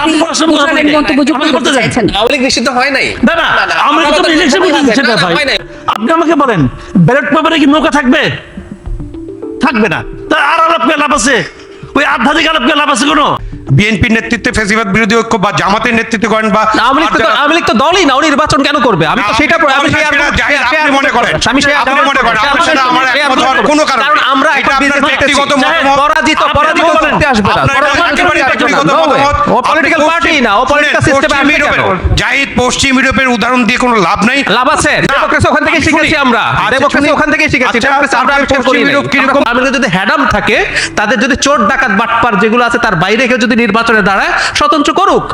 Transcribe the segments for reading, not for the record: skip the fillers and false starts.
আপনি বুঝালেন মন্তব্য যুক্ত করতে চাইছেন। আওয়ামী লীগ নিষিদ্ধ হয় নাই। না না আমরা তো ইলেকশন দিচ্ছি না ভাই। আপনি আমাকে বলেন ব্যালট পেপারে কি নৌকা থাকবে? থাকবে না। তা আর আলাপ করে লাভ আছে? ওই আধ্যাত্মিক আলাপ করে লাভ আছে কোনো? বিএনপির নেতৃত্বে ফ্যাসিবাদ বিরোধী ঐক্য বা জামাতের নেতৃত্বে করেন বা আওয়ামী লীগ তো দলই না, নির্বাচন কেন করবে? আমি তো সেটা আপনি মনে করেন আপনার সাথে আমার একমত হওয়ার কোনো কারণ কারণ আমরা এটা আপনার ব্যক্তিগত মতামত। পরাজিত করতে আসবে না। পলিটিক্যাল পার্টি না, ও পলিটিক্যাল সিস্টেমে আসবে কেন? জাহিদ পশ্চিম ইউরোপের উদাহরণ দিয়ে কোনো লাভ নাই। লাভ আছে, ডেমোক্রেসি ওখান থেকে শিখেছি আমরা, ডেমোক্রেসি ওখান থেকে শিখেছি। আমরা আমেরিকা যদি হ্যাডাম থাকে, তাদের যদি চোর ডাকাত বাটপার যেগুলো আছে তার বাইরে কেউ যদি নির্বাচনে দাঁড়ায়, স্বতন্ত্র করুক।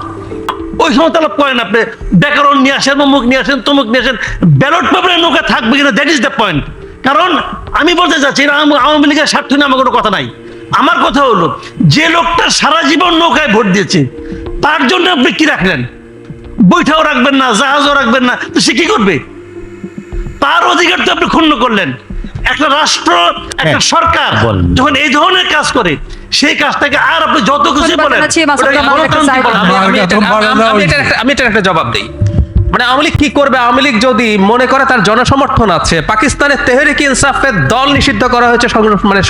ওই সময় তলব করেন আপনি, ব্যাকরণ নিয়ে আসেন, অমুক নিয়ে আসেন, তমুক নিয়ে আসেন, ব্যালট পেপারে নৌকা থাকবে কিনা, দ্যাট ইজ দ্য পয়েন্ট। কারণ আমি বলতে চাচ্ছি আওয়ামী লীগের স্বার্থ নিয়ে আমার কোনো কথা নাই। আমার কথা হলো যে লোকটা সারা জীবন নৌকায় ভোট দিয়েছে তার জন্য আপনি কি রাখলেন? বৈঠাও রাখবেন না, জাহাজও রাখবেন না, তো সে কি করবে? তার অধিকার তো আপনি ক্ষুণ্ণ করলেন। একটা রাষ্ট্র, একটা সরকার যখন এই ধরনের কাজ করে, সেই কাজটাকে আর আপনি যত কিছু বলেন, আমি এটার একটা জবাব দিই। মানে আওয়ামী লীগ কি করবে? আওয়ামী লীগ যদি মনে করে তার জনসমর্থন আছে, পাকিস্তানের তেহরিক ইনসাফের দল নিষিদ্ধ করা হয়েছে, মানে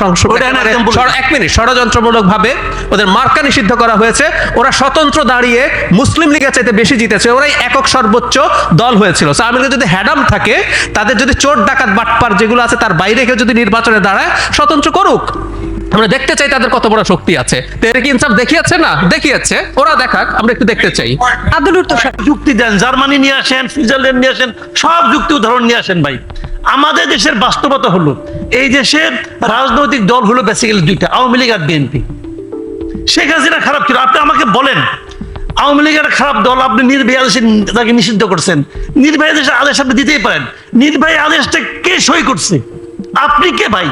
এক মিনিট, ষড়যন্ত্রমূলক ভাবে ওদের মার্কা নিষিদ্ধ করা হয়েছে, ওরা স্বতন্ত্র দাঁড়িয়ে মুসলিম লীগের চাইতে বেশি জিতেছে, ওরাই একক সর্বোচ্চ দল হয়েছিল। আওয়ামী লীগ যদি হ্যাডাম থাকে, তাদের যদি চোর ডাকাত বাটপার যেগুলো আছে তার বাইরে কেউ যদি নির্বাচনে দাঁড়ায়, স্বতন্ত্র করুক। আমরা দেখতে চাই তাদের কত বড় শক্তি আছে। তেহরিক ইনসাফ দেখিয়েছে না? দেখিয়েছে, ওরা দেখাক, আমরা একটু দেখতে চাই। আব্দুল উত্তর যুক্তি দেন, জার্মানি নিয়ে আসেন, সুইজারল্যান্ড নিয়ে আসেন, সব যুক্তি উদাহরণ নিয়ে আসেন ভাই। আমাদের দেশের বাস্তবতা হলো, এই দেশের রাজনৈতিক দল হলো বেসিক্যালি দুইটা, আওয়ামী লীগ আর বিএনপি। শেখ হাসিনা খারাপ ছিল, আপনি আমাকে বলেন আওয়ামী লীগের খারাপ দল, আপনি নির্বাহী আদেশে তাকে নিষিদ্ধ করছেন। নির্বাহী আদেশের আদেশ আপনি দিতেই পারেন, নির্বাহী আদেশটা কে সই করছে? আপনি কে ভাই?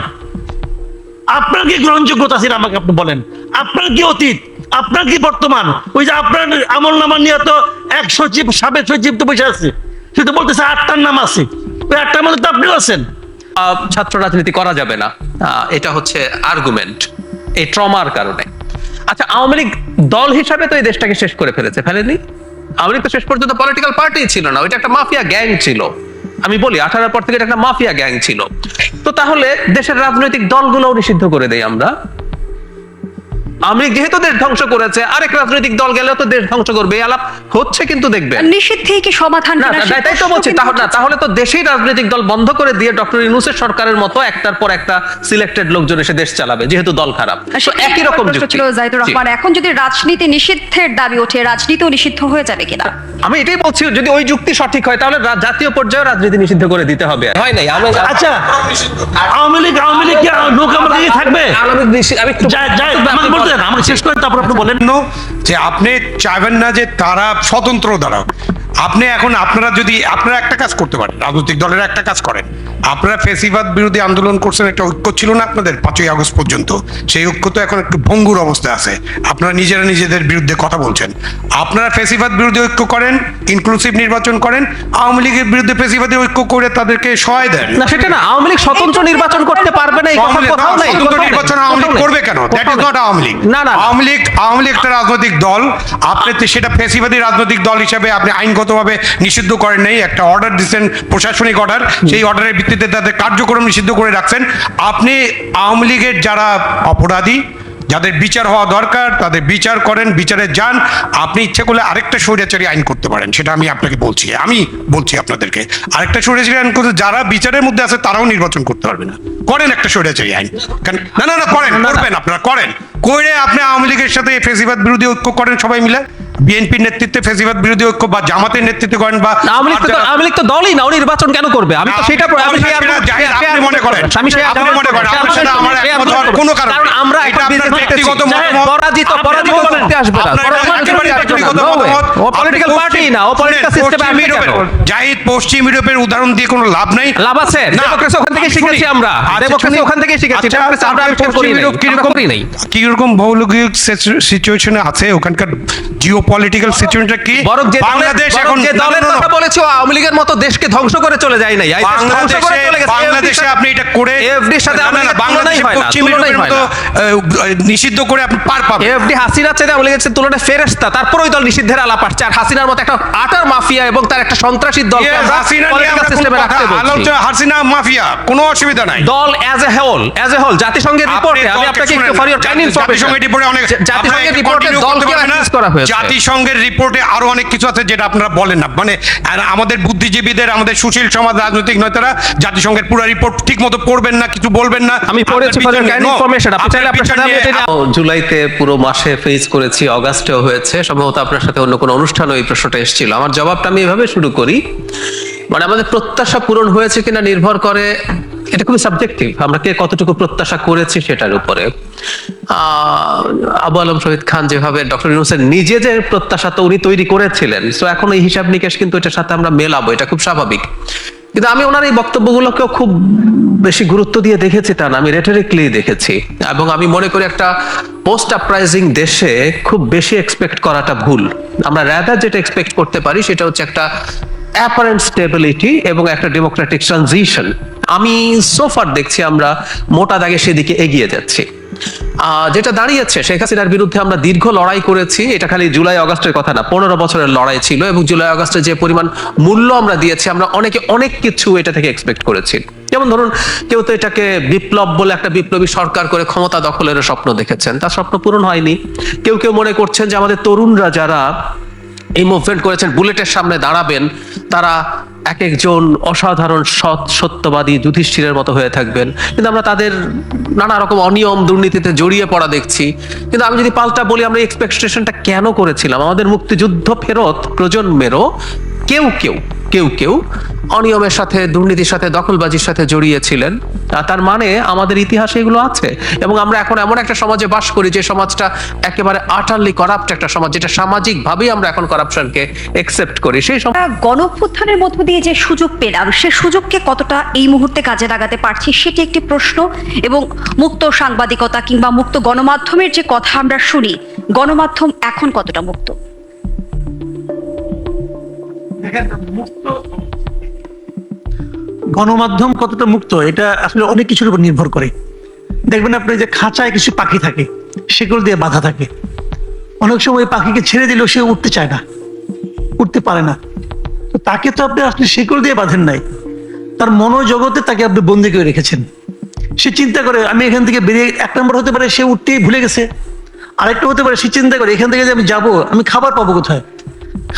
আপনার কি গ্রহণযোগ্যতা ছিল আমাকে আপনি বলেন? আপনার কি অতীত, আপনার কি বর্তমান? ওই যে আপনার আমল নামা নিয়ে তো এক সচিব, সাবেক সচিব তো বসে আছে, সে তো বলতেছে 8টার নাম আছে, ওই 8টার মধ্যে তো আপনিও আছেন। ছাত্র রাজনীতি করা যাবে না, এটা হচ্ছে আর্গুমেন্ট এই ট্রমার কারণে। আচ্ছা, আওয়ামী লীগ দল হিসাবে তো এই দেশটাকে শেষ করে ফেলেনি। আওয়ামী লীগ তো শেষ পর্যন্ত পলিটিক্যাল পার্টি ছিল না, ওইটা একটা মাফিয়া গ্যাং ছিল। আমি বলি 18 পর থেকে একটা মাফিয়া গ্যাং ছিল। তো তাহলে দেশের রাজনৈতিক দলগুলোও নিষিদ্ধ করে দেই আমরা। আওয়ামী লীগ যেহেতু দেশ ধ্বংস করেছে, আরেক রাজনৈতিক দল গেলেও তো দেশ ধ্বংস করবে, এই আলাপ হচ্ছে কিন্তু দেখবেন। নিষিদ্ধেই কি সমাধান? তাই তো বলছি, তাহলে তো দেশেই রাজনৈতিক দল বন্ধ করে দিয়ে ডক্টর ইউনূসের সরকারের মতো একটার পর একটা সিলেক্টেড লোকজন এসে দেশ চালাবে, যেহেতু দল খারাপ। তো একই রকম যুক্তি। জাহিদুর রহমান, এখন যদি রাজনীতি নিষিদ্ধের দাবি ওঠে, রাজনীতিও নিষিদ্ধ হয়ে যাবে কিনা? আমি এটাই বলছি, যদি ওই যুক্তি সঠিক হয় তাহলে জাতীয় পর্যায়ে রাজনীতি নিষিদ্ধ করে দিতে হবে। হয় নাই। আচ্ছা, আওয়ামী লীগ কি নৌকা মার্কা থাকবে? আমি আমাকে শেষ করে তারপর আপনি বলেন যে আপনি চাইবেন না যে তারা স্বতন্ত্র দাঁড়াক। আপনি এখন আপনারা একটা কাজ করতে পারেন, রাজনৈতিক দলের একটা কাজ করেন। আপনারা ফ্যাসিবাদ বিরোধী আন্দোলন করছেন, একটা ঐক্য ছিল না আপনাদের 5ই আগস্ট পর্যন্ত, সেই ঐক্য তো এখন একটু ভঙ্গুর অবস্থায় আছে। আপনারা নিজেরা নিজেদের বিরুদ্ধে কথা বলছেন। আপনারা ফ্যাসিবাদ বিরোধী ঐক্য করেন, ইনক্লুসিভ নির্বাচন করেন, আওয়ামী লীগের বিরুদ্ধে ফ্যাসিবাদী ঐক্য করে তাদেরকে সহায় দেন। না, সেটা না, আওয়ামী লীগ স্বতন্ত্র নির্বাচন করতে পারবে না, এই কথা কোথাও নাই। স্বতন্ত্র নির্বাচন আওয়ামী লীগ করবে কেন? That is not Awami League. না, আওয়ামী লীগ একটা রাজনৈতিক দল। আপনি সেটা ফ্যাসিবাদী রাজনৈতিক দল হিসেবে আপনি আইনগতভাবে নিষিদ্ধ করেন নাই, একটা অর্ডার দিচ্ছেন, প্রশাসনিক অর্ডার, সেই অর্ডারের ভিত্তিতে তাদের কার্যক্রম নিষিদ্ধ করে রাখছেন। আপনি আওয়ামী লীগের যারা অপরাধী, যাদের বিচার হওয়া দরকার, তাদের বিচার করেন, বিচারে যান। আপনি ইচ্ছে করলে আরেকটা স্বৈরাচারী আইন করতে পারেন, সেটা আমি আপনাকে বলছি, আপনাদেরকে আরেকটা স্বৈরাচারী আইন করতে, যারা বিচারের মধ্যে আছে তারাও নির্বাচন করতে পারবে না। করেন একটা স্বৈরাচারী আইন। না করবেন, আপনারা করেন, করে আপনি আওয়ামী লীগের সাথে ফ্যাসিবাদ বিরোধী ঐক্য করেন সবাই মিলে। বিএনপির নেতৃত্বে ফ্যাসিবাদ বিরোধী ঐক্য বা জামাতের নেতৃত্বে করেন, বা আওয়ামী লীগ তো দলই না, নির্বাচন কেন করবে? আমি তো সেটা আপনি মনে করেন আপনার সাথে আমার একমত হওয়ার কোনো কারণ, কারণ আমরা এটা আপনার ব্যক্তিগত মতামত। পরাজিত করতে আসবে না। ও পলিটিক্যাল পার্টি না, ও পলিটিক্যাল সিস্টেমে আসবে কেন? জাহিদ পশ্চিম ইউরোপের উদাহরণ দিয়ে কোনো লাভ নাই। লাভ আছে, ডেমোক্রেসি ওখান থেকে শিখেছি আমরা, ডেমোক্রেসি ওখান থেকে শিখেছি। আমরা কিরকম ভৌগোলিক সিচুয়েশনে আছে, ওখানকার জিও পলিটিক্যাল সিচুয়েশনটা কি বরং যে বাংলাদেশ দলের- এখন বরং যে দলের কথা বলেছো আওয়ামী লীগের মতো দেশকে ধ্বংস করে চলে যায় নাই, বাংলাদেশে আপনি এটা করে এফডির সাথে না, না, আওয়ামী লীগের বাংলাদেশে তুলনাই হয় না, পশ্চিম তুলনাই ইউরোপের হয় মতো না। নিষিদ্ধ করে আপনি পার পাবেন। এফডি হাসিনার চাইতে আওয়ামী লীগের তুলনায় ফেরেশতা, তারপর ওই দল নিষিদ্ধের আলাপ আসছে। আর হাসিনার মতো একটা আটার মাফিয়া এবং তার একটা সন্ত্রাসী দল হাসিনা নিয়ে আমরা সিস্টেমে রাখতে বলছি। আলোচনা হাসিনা মাফিয়া কোনো অসুবিধা নাই। দল অ্যাজ এ হোল জাতিসংঘের রিপোর্টে আমি আপনাকে একটু ফর ইওর কাইন্ড ইনফরমেশন, জাতিসংঘের রিপোর্টে অনেক জাতিসংঘের রিপোর্টে continue করতে দলকে পারবেন না। অ্যাক্সেস করা হয়েছে। জাতিসংঘের রিপোর্টে আরো অনেক কিছু আছে যেটা আপনারা বলেন না, মানে আর আমাদের বুদ্ধিজীবীদের, আমাদের সুশীল সমাজ, রাজনৈতিক নেতারা জাতিসংঘের পুরো রিপোর্ট ঠিক মতো পড়বেন না, কিছু বলবেন না। আমি পড়েছি ফর ইওর কাইন্ড ইনফরমেশন, আপনি চাইলে আপনার সাথে আমি এটা নিয়ে- জুলাইতে পুরো মাসে ফেস করেছি, অগাস্টেও হয়েছে, সম্ভবত আপনার সাথে অন্য কোনো অনুষ্ঠানে এই প্রশ্নটা এসেছিল। আমার জবাবটা আমি এভাবে শুরু করি, মানে আমাদের প্রত্যাশা পূরণ হয়েছে কিনা নির্ভর করে, এটা খুবই সাবজেক্টিভ, আমরা কে কতটুকু প্রত্যাশা করেছি সেটার উপরে। আবু আলম শহীদ খান যেভাবে ডক্টর ইউনূসের নিজে যে প্রত্যাশা তো উনি তৈরি করেছিলেন, সো এখন এই হিসাব নিকেশ কিন্তু এটার সাথে আমরা মেলাবো, এটা খুব স্বাভাবিক। কিন্তু আমি ওনার এই বক্তব্যগুলোকেও খুব বেশি গুরুত্ব দিয়ে দেখেছি তা না, আমি রেটরিকলি দেখেছি। এবং আমি মনে করি একটা পোস্ট আপরাইজিং দেশে খুব বেশি এক্সপেক্ট করাটা ভুল। আমরা রাদার যেটা এক্সপেক্ট করতে পারি সেটা হচ্ছে একটা অ্যাপারেন্ট স্টেবিলিটি এবং একটা ডেমোক্রেটিক ট্রানজিশন। আমি সোফার দেখছি আমরা মোটা দাগে সেদিকে এগিয়ে যাচ্ছি। যেটা দাঁড়িয়েছে শেখ হাসিনার বিরুদ্ধে আমরা দীর্ঘ লড়াই করেছি, এটা খালি জুলাই আগস্টের কথা না, 15 বছরের লড়াই ছিল। এবং জুলাই আগস্টে যে পরিমাণ মূল্য আমরা দিয়েছি, আমরা অনেকে অনেক কিছু এটা থেকে এক্সপেক্ট করেছি। যেমন ধরুন, কেউ তো এটাকে বিপ্লব বলে একটা বিপ্লবী সরকার করে ক্ষমতা দখলের স্বপ্ন দেখেছেন, তার স্বপ্ন পূরণ হয়নি। কেউ কেউ মনে করছেন যে আমাদের তরুণরা যারা এই মুভমেন্ট করেছেন, বুলেটের সামনে দাঁড়াবেন, তারা এক একজন অসাধারণ সৎ সত্যবাদী যুধিষ্ঠিরের মতো হয়ে থাকবেন। কিন্তু আমরা তাদের নানা রকম অনিয়ম দুর্নীতিতে জড়িয়ে পড়া দেখছি। কিন্তু আমি যদি পাল্টা বলি, আমরা এক্সপেকটেশনটা কেন করেছিলাম? আমাদের মুক্তিযুদ্ধ ফেরত প্রজন্মেরও কেউ কেউ কেউ কেউ অনিয়মের সাথে, দুর্নীতির সাথে, দখলবাজির সাথে জড়িয়েছিলেন। তার মানে আমাদের ইতিহাসে এগুলো আছে। এবং আমরা এখন এমন একটা সমাজে বাস করি যে সমাজটা একেবারে আটারলি করাপ্ট একটা সমাজ, যেটা সামাজিকভাবেই আমরা এখন করাপশনকে একসেপ্ট করি। সেই গণঅভ্যুত্থানের মধ্য দিয়ে যে সুযোগ পেলাম, সে সুযোগকে কতটা এই মুহূর্তে কাজে লাগাতে পারছি সেটি একটি প্রশ্ন। এবং মুক্ত সাংবাদিকতা কিংবা মুক্ত গণমাধ্যমের যে কথা আমরা শুনি, গণমাধ্যম এখন কতটা মুক্ত? গণমাধ্যম কতটা মুক্ত এটা আসলে অনেক কিছুর উপর নির্ভর করে। দেখবেন আপনি যে খাঁচায় কিছু পাখি থাকে, সেগুলো দিয়ে বাধা থাকে, অনেক সময় পাখিকে ছেড়ে দিলেও সে উঠতে চায় না, উঠতে পারে না। তো তাকে তো আপনি আসলে শিকল দিয়ে বাঁধেন নাই, তার মনোজগতে তাকে আপনি বন্দি করে রেখেছেন। সে চিন্তা করে আমি এখান থেকে বেরিয়ে, এক নম্বর হতে পারে সে উঠতেই ভুলে গেছে, আরেকটা হতে পারে সে চিন্তা করে এখান থেকে যে আমি যাবো, আমি খাবার পাবো কোথায়,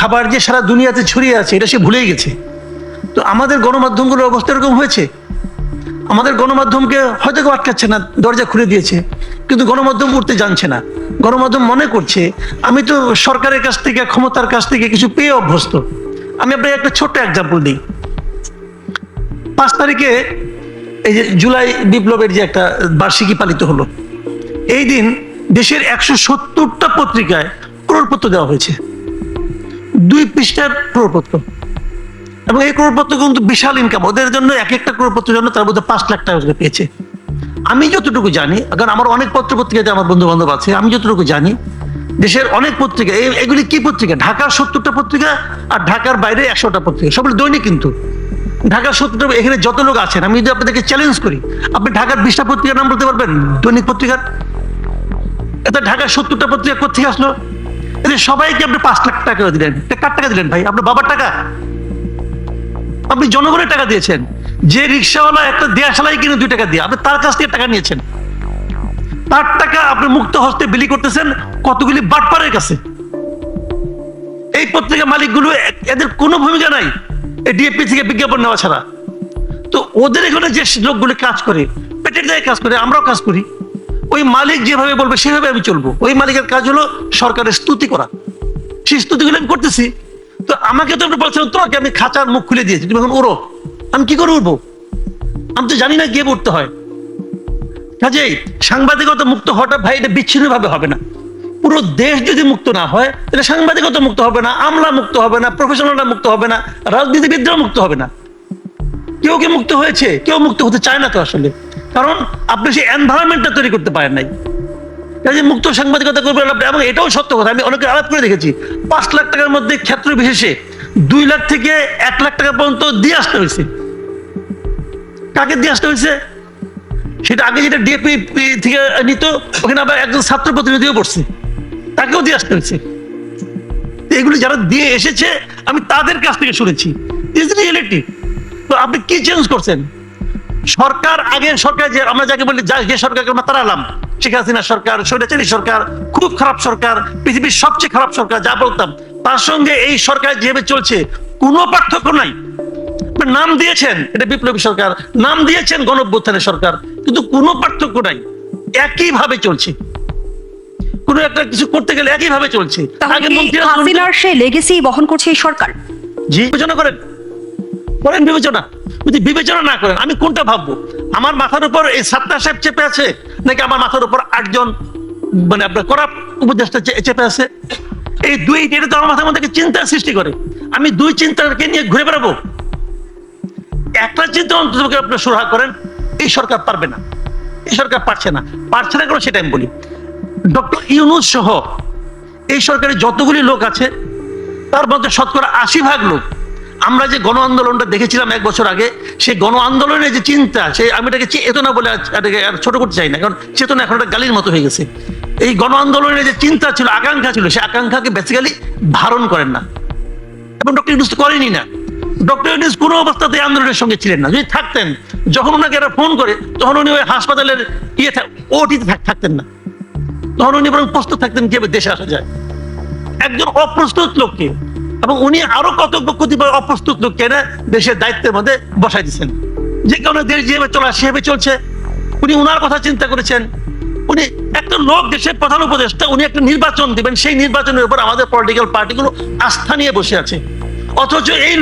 খাবার যে সারা দুনিয়াতে ছড়িয়ে আছে এটা সে ভুলেই গেছে। তো আমাদের গণমাধ্যমগুলোর অবস্থা এরকম হয়েছে। আমাদের গণমাধ্যমকে হয়তো কেউ আটকাচ্ছে না, দরজা খুলে দিয়েছে, কিন্তু গণমাধ্যম উঠতে জানছে না। গণমাধ্যম মনে করছে আমি তো সরকারের কাছ থেকে, ক্ষমতার কাছ থেকে কিছু পেয়ে অভ্যস্ত। আমি আপনাকে একটা ছোট্ট এক্সাম্পল দিই। 5 তারিখে এই যে জুলাই বিপ্লবের যে একটা বার্ষিকী পালিত হলো, এই দিন দেশের 170টা পত্রিকায় ক্রোড়পত্র দেওয়া হয়েছে, 2 পৃষ্ঠার ক্রোড়পত্র। এবং এই ক্রোড়পত্র কিন্তু বিশাল ইনকাম ওদের জন্য, এক একটা ক্রোড়পত্রের জন্য তার মধ্যে 5 লাখ টাকা করে পেয়েছে। আমি যতটুকু জানি, কারণ আমার অনেক পত্রিকাতে আমার বন্ধু বান্ধব আছে, আমি যতটুকু জানি দেশের অনেক পত্রিকা, এগুলি কি পত্রিকা, ঢাকার 70টা পত্রিকা আর ঢাকার বাইরে 100টা পত্রিকা, সবগুলো দৈনিক। কিন্তু ঢাকার 70টা, এখানে যত লোক আছেন আমি যদি আপনাদেরকে চ্যালেঞ্জ করি, আপনি ঢাকার 20টা পত্রিকার নাম বলতে পারবেন দৈনিক পত্রিকার? এটা ঢাকার 70টা পত্রিকা কোথেকে আসলো? এদের সবাইকে আপনি 5 লাখ টাকা দিলেন। কার টাকা দিলেন ভাই? আপনার বাবার টাকা? আপনি জনগণের টাকা দিয়েছেন। যে রিক্সাওয়ালা একটা দেয়াশালাই কিনে 2 টাকা দিয়ে, আপনি তার কাছ থেকে টাকা নিয়েছেন। তার টাকা আপনি মুক্ত হস্তে বিলি করতেছেন কতগুলি বাটপারের কাছে। এই পত্রিকা মালিকগুলো, এদের কোনো ভূমিকা নাই এই ডিএপি থেকে বিজ্ঞাপন নেওয়া ছাড়া। তো ওদের এখানে যে লোকগুলো কাজ করে, পেটের দায়ে কাজ করে, আমরাও কাজ করি। ওই মালিক যেভাবে বলবে সেভাবে আমি চলবো। ওই মালিকের কাজ হলো সরকারের স্তুতি করা, সেই স্তুতিগুলো আমি করতেছি। তো আমাকে তো আপনি বলছেন তোমাকে আমি খাঁচার মুখ খুলে দিয়েছি, তুমি এখন ওরো, আমি কি করে উঠবো? আমি তো জানি না গিয়ে উঠতে হয়। কাজেই সাংবাদিকতা মুক্ত হওয়াটা ভাই এটা বিচ্ছিন্ন ভাবে হবে না। পুরো দেশ যদি মুক্ত না হয় তাহলে সাংবাদিকতা মুক্ত হবে না, আমলা মুক্ত হবে না, প্রফেশনালরা মুক্ত হবে না, রাজনীতিবিদরাও মুক্ত হবে না। কেউ কি মুক্ত হয়েছে? কেউ মুক্ত হতে চায় না তো আসলে, কারণ আপনি সেই এনভায়রনমেন্টটা তৈরি করতে পারেন নাই। কাজে মুক্ত সাংবাদিকতা করবে এবং এটাও সত্য কথা, আমি অনেকে আলাপ করে দেখেছি 5 লাখ টাকার মধ্যে ক্ষেত্র বিশেষে 2 লাখ থেকে 1 লাখ টাকা পর্যন্ত দিয়ে আসতে হয়েছে। কাকে দিয়ে আসতে হয়েছে? সেটা আগে যেটা ডিএপি থেকে নিত, ওখানে আবার একজন ছাত্র প্রতিনিধিও পড়ছে, তাকেও দিয়ে আসতে হয়েছে। এগুলি যারা দিয়ে এসেছে আমি তাদের কাছ থেকে শুনেছি। Is reality. তো আপনি কি চেঞ্জ করছেন? সরকার, আগের সরকার যে আমরা যাকে বলি, যে সরকারকে আমরা তাড়ালাম, শেখ হাসিনা সরকার, স্বৈরাচারী সরকার, খুব খারাপ সরকার, পৃথিবীর সবচেয়ে খারাপ সরকার যা বলতাম, তার সঙ্গে এই সরকার যেভাবে চলছে কোনো পার্থক্য নাই। নাম দিয়েছেন এটা বিপ্লবী সরকার, নাম দিয়েছেন গণঅভ্যুত্থানের সরকার, কিন্তু কোনো পার্থক্য নাই, একইভাবে চলছে। কোনো একটা কিছু করতে গেলে একইভাবে চলছে। তাহলে কি হাসিনার সেই লেগেসি বহন করছে এই সরকার? জি, বিবেচনা করেন বিবেচনা। যদি বিবেচনা না করেন আমি কোনটা ভাববো? আমার মাথার উপর এই সাত্তার সাহেব চেপে আছে, নাকি আমার মাথার উপর 8 জন মানে আপনার করাপ উপদেষ্টা চেপে আছে? এই এটা তো আমার মাথার মধ্যে চিন্তার সৃষ্টি করে। আমি 2 চিন্তাকে নিয়ে ঘুরে বেড়াবো? একটা চিন্তা অন্তত আপনার সুরাহা করেন, এই সরকার পারবে না, এই সরকার পারছে না কেন সেটা আমি বলি। ডক্টর ইউনূস সহ এই সরকারের যতগুলি লোক আছে তার মধ্যে 80% লোক, আমরা যে গণ আন্দোলনটা দেখেছিলাম 1 বছর আগে, সেই গণ আন্দোলনের যে চিন্তা, সেই আমি এটাকে চেতনা বলে আর ছোট করতে চাই না, কারণ চেতনা এখন একটা গালির মতো হয়ে গেছে। এই গণ আন্দোলনের যে চিন্তা ছিল, আকাঙ্ক্ষা ছিল, সেই আকাঙ্ক্ষাকে বেসিক্যালি ধারণ করেন না, এবং ডক্টর ইউনূস করেনি না। ডক্টর ইউনূস কোনো অবস্থাতে আন্দোলনের সঙ্গে ছিলেন না। যদি থাকতেন, যখন ওনাকে এরা ফোন করে তখন উনি ওই হাসপাতালের ওটিতে থাকতেন না, তখন উনি বরং প্রস্তুত থাকতেন কিভাবে দেশে আসা যায়। একজন অপ্রস্তুত লোককে, এবং উনি আরো কতিপয় অপ্রস্তুত লোককে এনে দেশের দায়িত্বের মধ্যে বসাই দিচ্ছেন, যে কারণে দেশ যেভাবে চলা সেভাবে চলছে। উনি উনার কথা চিন্তা করেছেন। উনি একটা লোক, দেশের প্রধান উপদেষ্টা, উনি একটা নির্বাচন দিবেন, সেই নির্বাচনের উপর আমাদের পলিটিক্যাল পার্টিগুলো আস্থা নিয়ে বসে আছে, অথচ এই